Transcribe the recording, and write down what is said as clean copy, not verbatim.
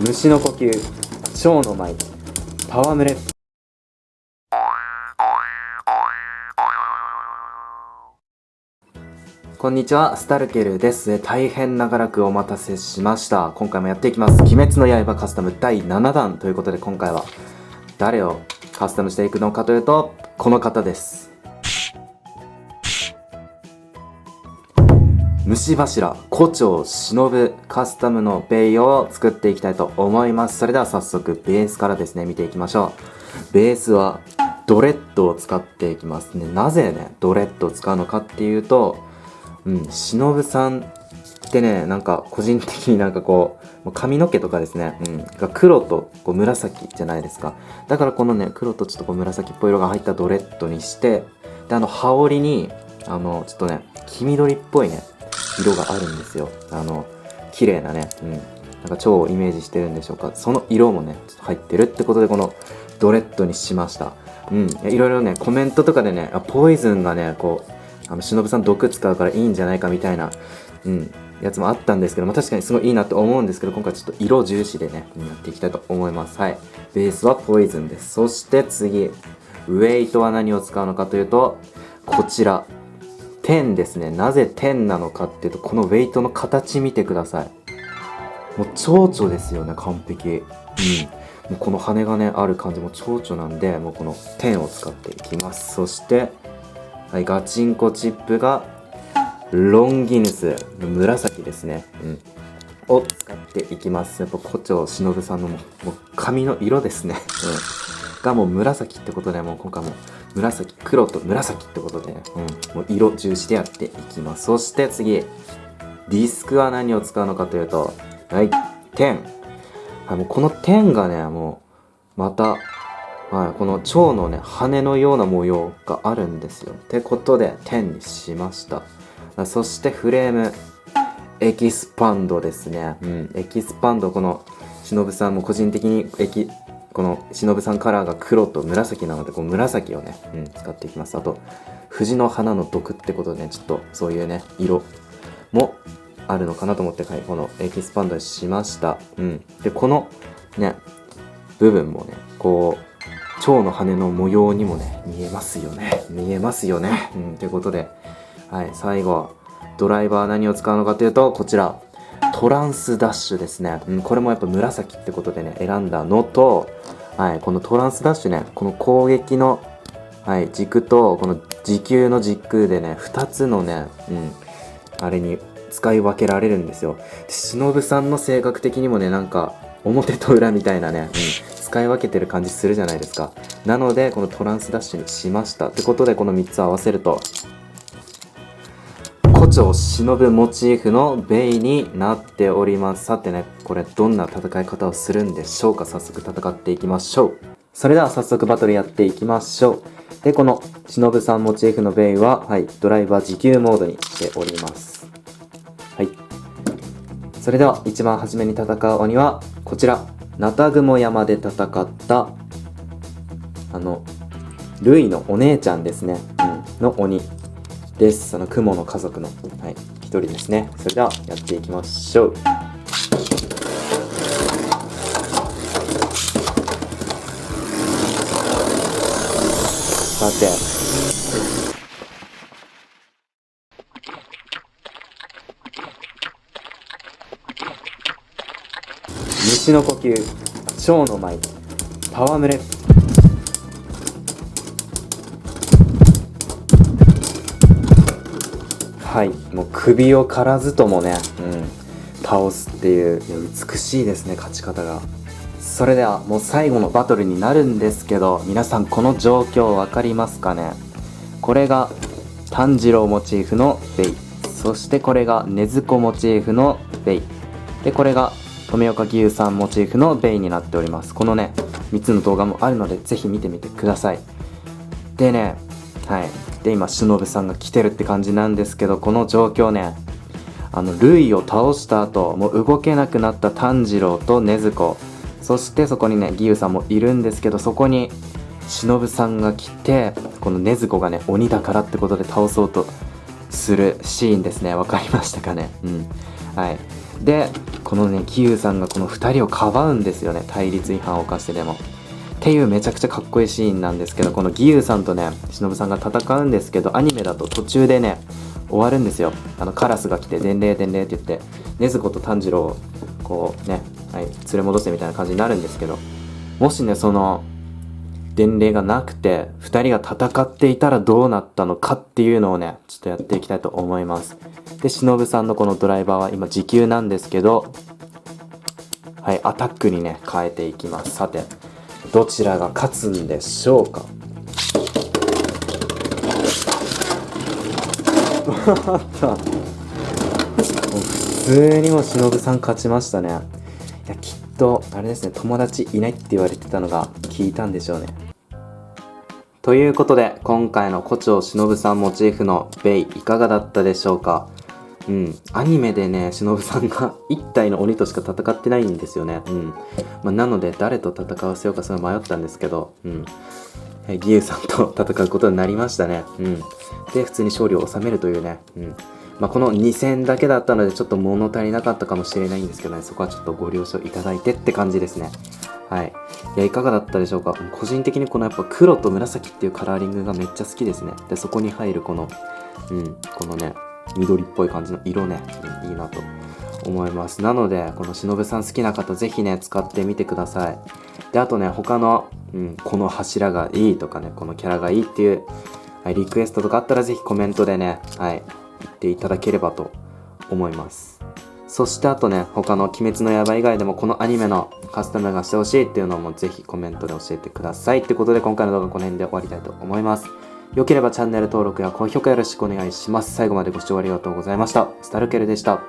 虫の呼吸、蝶の舞、戯れ。こんにちは、スタルケルです。大変長らくお待たせしました。今回もやっていきます。鬼滅の刃カスタム第7弾ということで、今回は誰をカスタムしていくのかというと、この方です。虫柱、胡蝶、忍カスタムのベイを作っていきたいと思います。それでは早速ベースからですね、見ていきましょう。ベースはドレッドを使っていきますね。なぜね、ドレッドを使うのかっていうと、忍さんってね、なんか個人的になんかこう、髪の毛とかですね、が黒とこう紫じゃないですか。だからこのね、黒とちょっとこう紫っぽい色が入ったドレッドにして、で、羽織に、ちょっとね、黄緑っぽいね、色があるんですよ。綺麗なね、なんか蝶をイメージしてるんでしょうか。その色もね、ちょっと入ってるってことで、このドレッドにしました。いろいろね、コメントとかでね、ポイズンがね、こう、忍さん毒使うからいいんじゃないかみたいな、やつもあったんですけど、確かにすごいいいなと思うんですけど、今回ちょっと色重視でね、やっていきたいと思います。はい。ベースはポイズンです。そして次、ウェイトは何を使うのかというと、こちら。10ですね。なぜ10なのかっていうと、このウェイトの形見てください。もう蝶々ですよね、完璧。もうこの羽がね、ある感じも蝶々なんで、もうこの10を使っていきます。そして、はい、ガチンコチップがロンギヌス、紫ですね、を使っていきます。やっぱ胡蝶忍さんのもう髪の色ですね、がもう紫ってことで、もう今回も紫、黒と紫ってことで、もう色重視でやっていきます。そして次、ディスクは何を使うのかというと、はい、10、はい、もうこの10がね、もうまたこの蝶のね、羽のような模様があるんですよ。ってことで、10にしました。そしてフレーム、エキスパンドですね。エキスパンド、この、忍さんも個人的にこの忍さんカラーが黒と紫なので、こう紫をね、使っていきます。あと、藤の花の毒ってことでね、ちょっとそういうね、色もあるのかなと思って、このエキスパンドにしました。で、このね、部分もね、こう、蝶の羽の模様にもね、見えますよね。見えますよね。ということで、はい、最後、ドライバー何を使うのかというと、こちら、トランスダッシュですね。これもやっぱ紫ってことでね、選んだのと、はい、このトランスダッシュね、この攻撃の、軸と、この時給の軸でね、2つのね、あれに使い分けられるんですよ。忍さんの性格的にもね、なんか、表と裏みたいなね、使い分けてる感じするじゃないですか。なのでこのトランスダッシュにしました。ってことでこの3つ合わせると胡蝶忍モチーフのベイになっております。さてね、これどんな戦い方をするんでしょうか。早速戦っていきましょう。それでは早速バトルやっていきましょう。で、この忍さんモチーフのベイは、ドライバー持久モードにしております。それでは一番初めに戦う鬼はこちら、ナタグモ山で戦ったルイのお姉ちゃんですね、の鬼です。雲の家族の一人ですね。それではやっていきましょう。さて、虫の呼吸、蝶の舞、戯れ。はい、もう首を刈らずともね、倒すっていう、美しいですね、勝ち方が。それではもう最後のバトルになるんですけど、皆さんこの状況分かりますかね。これが炭治郎モチーフのベイ、そしてこれが禰豆子モチーフのベイで、これが富岡義勇さんモチーフのベイになっております。このね3つの動画もあるのでぜひ見てみてください。でね、で今忍さんが来てるって感じなんですけど、この状況ね、ルイを倒した後もう動けなくなった炭治郎と禰豆子、そしてそこにね義勇さんもいるんですけど、そこに忍さんが来て、この禰豆子がね鬼だからってことで倒そうとするシーンですね。わかりましたかね。でこのね義勇さんがこの2人をかばうんですよね、対立違反を犯してでもっていうめちゃくちゃかっこいいシーンなんですけど、この義勇さんとね忍さんが戦うんですけど、アニメだと途中でね終わるんですよ。カラスが来て伝令伝令って言って禰豆子と炭治郎をこうね、はい、連れ戻せみたいな感じになるんですけど、もしねその伝令がなくて2人が戦っていたらどうなったのかっていうのをねちょっとやっていきたいと思います。で忍さんのこのドライバーは今時給なんですけど、はい、アタックにね変えていきます。さてどちらが勝つんでしょうか。あったもう普通にも忍さん勝ちましたね。いやきっとあれですね、友達いないって言われてたのが効いたんでしょうね。ということで今回の胡蝶忍さんモチーフのベイいかがだったでしょうか。アニメでね忍さんが1体の鬼としか戦ってないんですよね。なので誰と戦わせようかすごい迷ったんですけど、義勇さんと戦うことになりましたね。で普通に勝利を収めるというね、この2戦だけだったのでちょっと物足りなかったかもしれないんですけどね、そこはちょっとご了承いただいてって感じですね。はい。いやいかがだったでしょうか。個人的にこのやっぱ黒と紫っていうカラーリングがめっちゃ好きですね。でそこに入るこのこのね緑っぽい感じの色ね、いいなと思います。なのでこの忍さん好きな方ぜひね使ってみてください。であとね他の、この柱がいいとかねこのキャラがいいっていう、リクエストとかあったらぜひコメントでね言っていただければと思います。そしてあとね他の鬼滅の刃以外でもこのアニメのカスタムがしてほしいっていうのもぜひコメントで教えてください。ってことで今回の動画はこの辺で終わりたいと思います。よければチャンネル登録や高評価よろしくお願いします。最後までご視聴ありがとうございました。スタルケルでした。